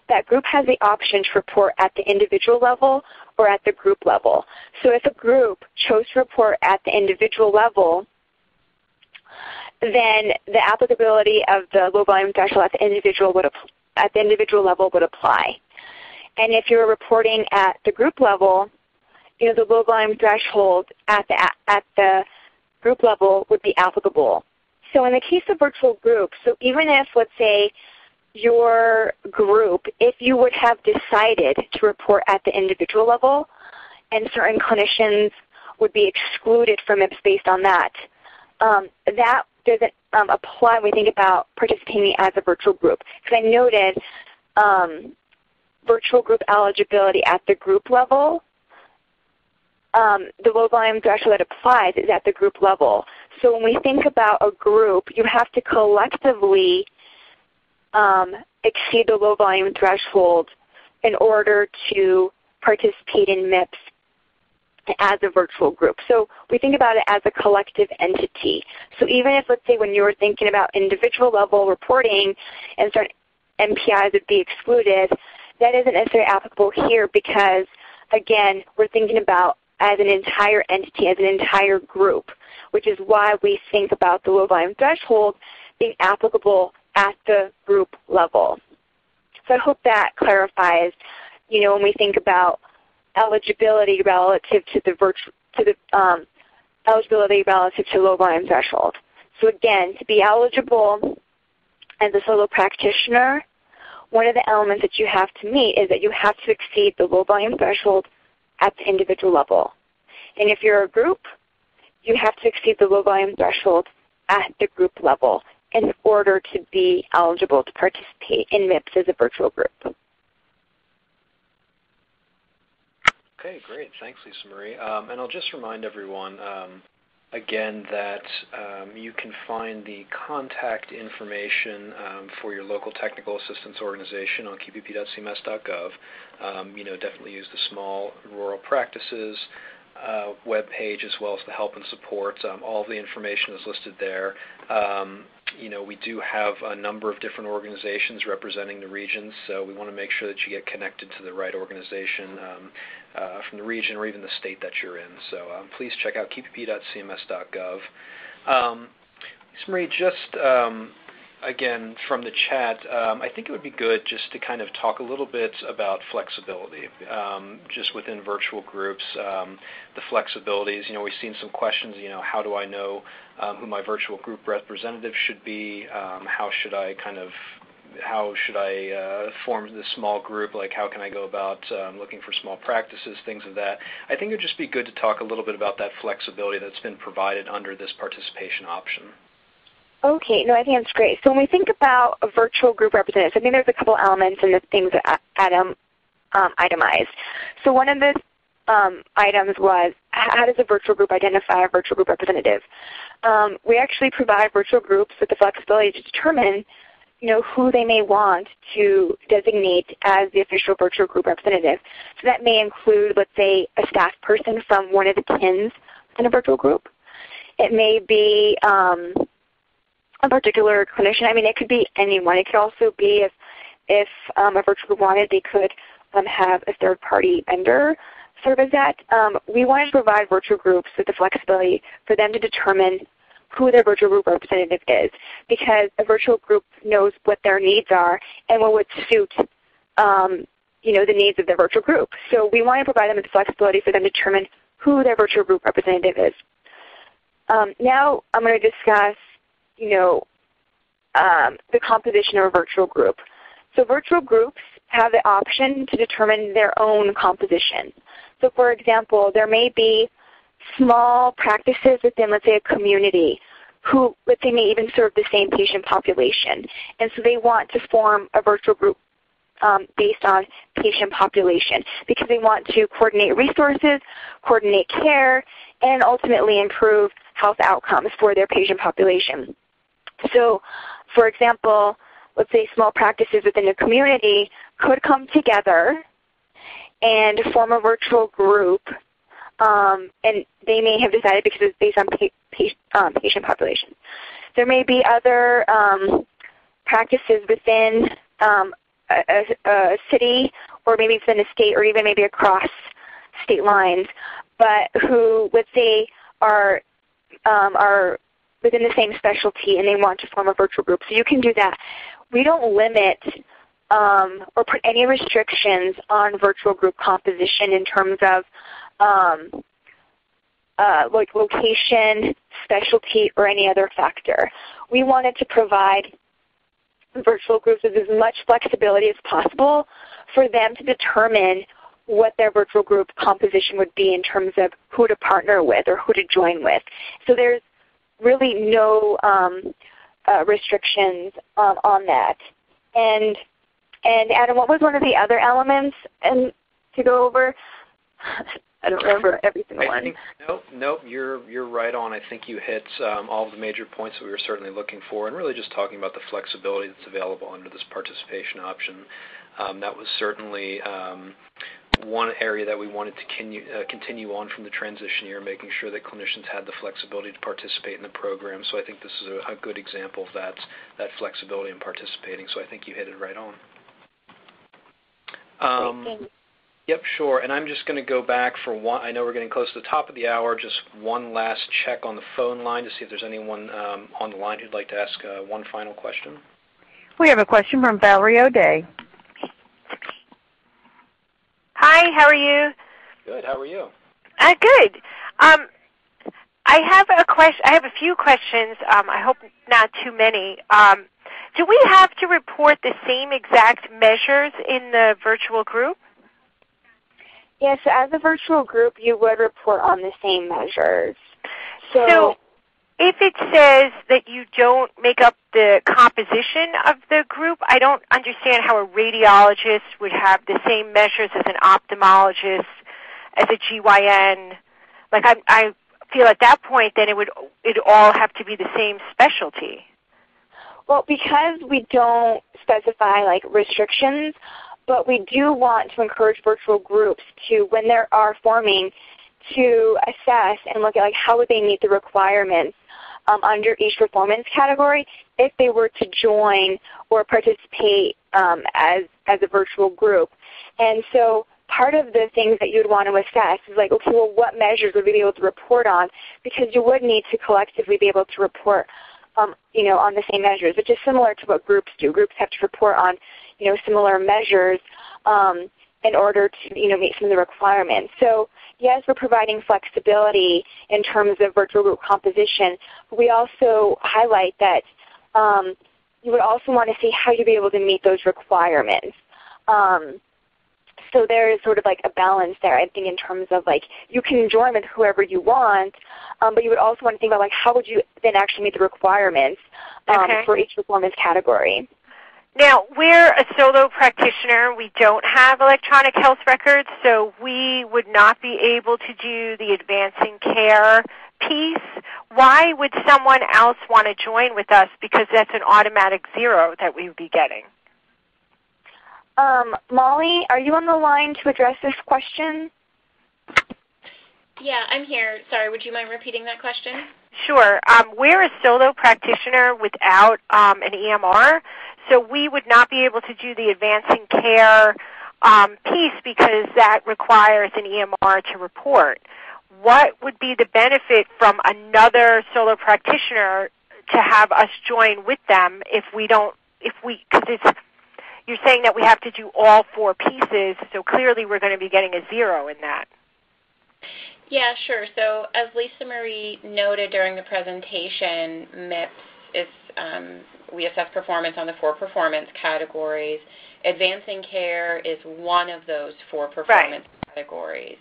that group has the option to report at the individual level or at the group level. So if a group chose to report at the individual level, then the applicability of the low volume threshold at the individual level would apply. And if you're reporting at the group level, the low volume threshold at the group level would be applicable. So in the case of virtual groups, so even if, let's say, your group, if you would have decided to report at the individual level, and certain clinicians would be excluded from MIPS based on that, doesn't apply when we think about participating as a virtual group. Because I noted virtual group eligibility at the group level, the low volume threshold that applies is at the group level. So when we think about a group, you have to collectively exceed the low volume threshold in order to participate in MIPS as a virtual group. So we think about it as a collective entity. So even if, let's say, when you were thinking about individual level reporting and certain MPIs would be excluded, that isn't necessarily applicable here because, again, we're thinking about as an entire entity, as an entire group, which is why we think about the low volume threshold being applicable at the group level. So I hope that clarifies, when we think about eligibility relative to eligibility relative to low volume threshold. So again, to be eligible as a solo practitioner, one of the elements that you have to meet is that you have to exceed the low volume threshold at the individual level. And if you're a group, you have to exceed the low volume threshold at the group level in order to be eligible to participate in MIPS as a virtual group. Okay, great. Thanks, Lisa Marie. And I'll just remind everyone, again, that you can find the contact information for your local technical assistance organization on qpp.cms.gov. Definitely use the small rural practices web page as well as the help and support. All of the information is listed there. We do have a number of different organizations representing the regions, so we want to make sure that you get connected to the right organization from the region or even the state that you're in. So please check out qpp.cms.gov. Lisa Marie, just again from the chat, I think it would be good just to kind of talk a little bit about flexibility, just within virtual groups, the flexibilities. We've seen some questions, how do I know who my virtual group representative should be? How should I form this small group? Like, how can I go about looking for small practices, things of that. I think it would just be good to talk a little bit about that flexibility that's been provided under this participation option. Okay, no, I think that's great. So when we think about a virtual group representative, I think there's a couple elements in the things that Adam itemized. So one of the items was, how does a virtual group identify a virtual group representative? We actually provide virtual groups with the flexibility to determine who they may want to designate as the official virtual group representative. So that may include, let's say, a staff person from one of the TINs in a virtual group. It may be a particular clinician. I mean, it could be anyone. It could also be if a virtual group wanted, they could have a third-party vendor serve as that. We wanted to provide virtual groups with the flexibility for them to determine who their virtual group representative is, because a virtual group knows what their needs are and what would suit the needs of their virtual group. So we want to provide them with the flexibility for them to determine who their virtual group representative is. Now I'm going to discuss the composition of a virtual group. So virtual groups have the option to determine their own composition. So for example, there may be small practices within, let's say, a community who, let's say, may even serve the same patient population. And so they want to form a virtual group based on patient population because they want to coordinate resources, coordinate care, and ultimately improve health outcomes for their patient population. So, for example, let's say small practices within a community could come together and form a virtual group, and they may have decided because it's based on patient population. There may be other practices within a city or maybe within a state or even maybe across state lines, but who, let's say, are within the same specialty and they want to form a virtual group. So you can do that. We don't limit or put any restrictions on virtual group composition in terms of like location, specialty, or any other factor. We wanted to provide virtual groups with as much flexibility as possible for them to determine what their virtual group composition would be in terms of who to partner with or who to join with. So there's really no restrictions on that. And Adam, what was one of the other elements to go over? I don't remember every single one. Nope, you're right on. I think you hit all of the major points that we were certainly looking for, and really just talking about the flexibility that's available under this participation option. That was certainly one area that we wanted to continue on from the transition year, making sure that clinicians had the flexibility to participate in the program. So I think this is a good example of that flexibility in participating. So I think you hit it right on. Yep, sure. And I'm just going to go back for one. I know we're getting close to the top of the hour. Just one last check on the phone line to see if there's anyone on the line who'd like to ask one final question. We have a question from Valerie O'Day. Hi, how are you? Good. How are you? Good. I have a few questions. I hope not too many. Do we have to report the same exact measures in the virtual group? Yes, as a virtual group, you would report on the same measures. So if it says that you don't make up the composition of the group, I don't understand how a radiologist would have the same measures as an ophthalmologist, as a GYN. Like I feel at that point then it'd all have to be the same specialty. Well, because we don't specify like restrictions, but we do want to encourage virtual groups to, when they are forming, to assess and look at like how would they meet the requirements under each performance category if they were to join or participate as a virtual group. And so part of the things that you would want to assess is like, okay, well, what measures would we be able to report on? Because you would need to collectively be able to report on the same measures, which is similar to what groups do. Groups have to report on, similar measures in order to, meet some of the requirements. So yes, we're providing flexibility in terms of virtual group composition. But we also highlight that you would also want to see how you'd be able to meet those requirements. So there is sort of like a balance there, I think, in terms of like you can join with whoever you want, but you would also want to think about like how would you then actually meet the requirements for each performance category. Now, we're a solo practitioner. We don't have electronic health records, so we would not be able to do the advancing care piece. Why would someone else want to join with us? Because that's an automatic 0 that we would be getting. Molly, are you on the line to address this question? Yeah, I'm here. Sorry, would you mind repeating that question? Sure. We're a solo practitioner without an EMR, so we would not be able to do the advancing care piece because that requires an EMR to report. What would be the benefit from another solo practitioner to have us join with them because you're saying that we have to do all 4 pieces, so clearly we're going to be getting a 0 in that. Yeah, sure. So as Lisa Marie noted during the presentation, MIPS is, we assess performance on the 4 performance categories. Advancing care is one of those 4 performance categories.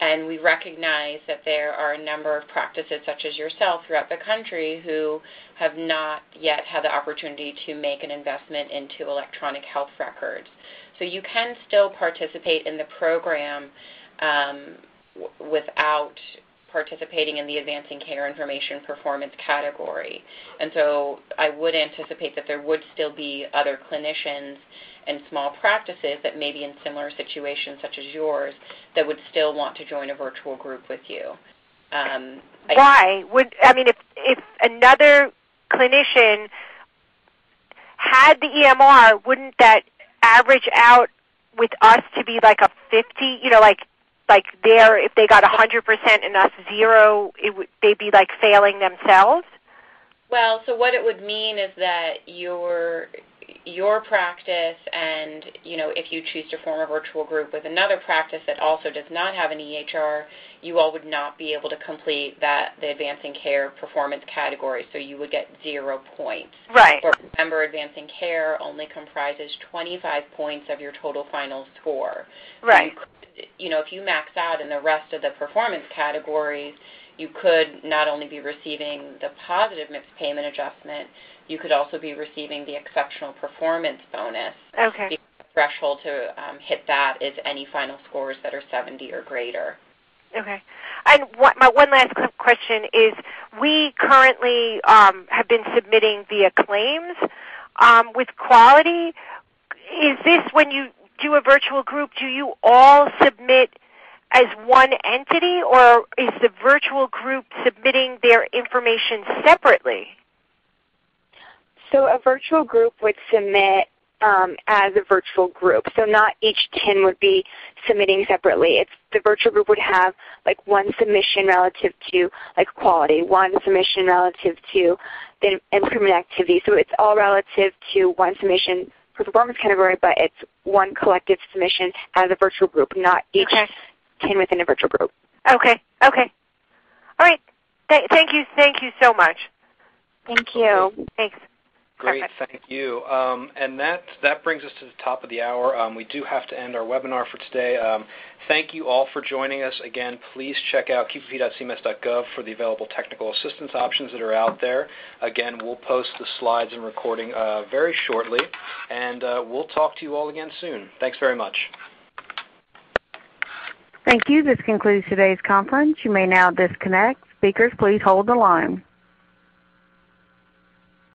And we recognize that there are a number of practices such as yourself throughout the country who have not yet had the opportunity to make an investment into electronic health records. So you can still participate in the program without participating in the advancing care information performance category. And so I would anticipate that there would still be other clinicians and small practices that may be in similar situations such as yours that would still want to join a virtual group with you. Why? If another clinician had the EMR, wouldn't that average out with us to be like a 50, if they got 100% and us 0, they'd be like failing themselves? Well, so what it would mean is that your practice and, if you choose to form a virtual group with another practice that also does not have an EHR, you all would not be able to complete the advancing care performance category, so you would get 0 points. Right. But remember, advancing care only comprises 25 points of your total final score. Right. So if you max out in the rest of the performance categories, you could not only be receiving the positive MIPS payment adjustment, you could also be receiving the exceptional performance bonus. Okay. The threshold to hit that is any final scores that are 70 or greater. Okay. And my one last question is, we currently have been submitting via claims with quality. Is this, when you do a virtual group, do you all submit as one entity, or is the virtual group submitting their information separately? So a virtual group would submit as a virtual group. So not each TIN would be submitting separately. The virtual group would have like one submission relative to like quality, one submission relative to the improvement activity. So it's all relative to one submission for performance category, but it's one collective submission as a virtual group, not each TIN within a virtual group. Okay. Okay. All right. Thank you. Thank you so much. Thank you. Thanks. Great, Perfect. thank you. And that brings us to the top of the hour. We do have to end our webinar for today. Thank you all for joining us. Again, please check out qpp.cms.gov for the available technical assistance options that are out there. Again, we'll post the slides and recording very shortly, and we'll talk to you all again soon. Thanks very much. Thank you. This concludes today's conference. You may now disconnect. Speakers, please hold the line.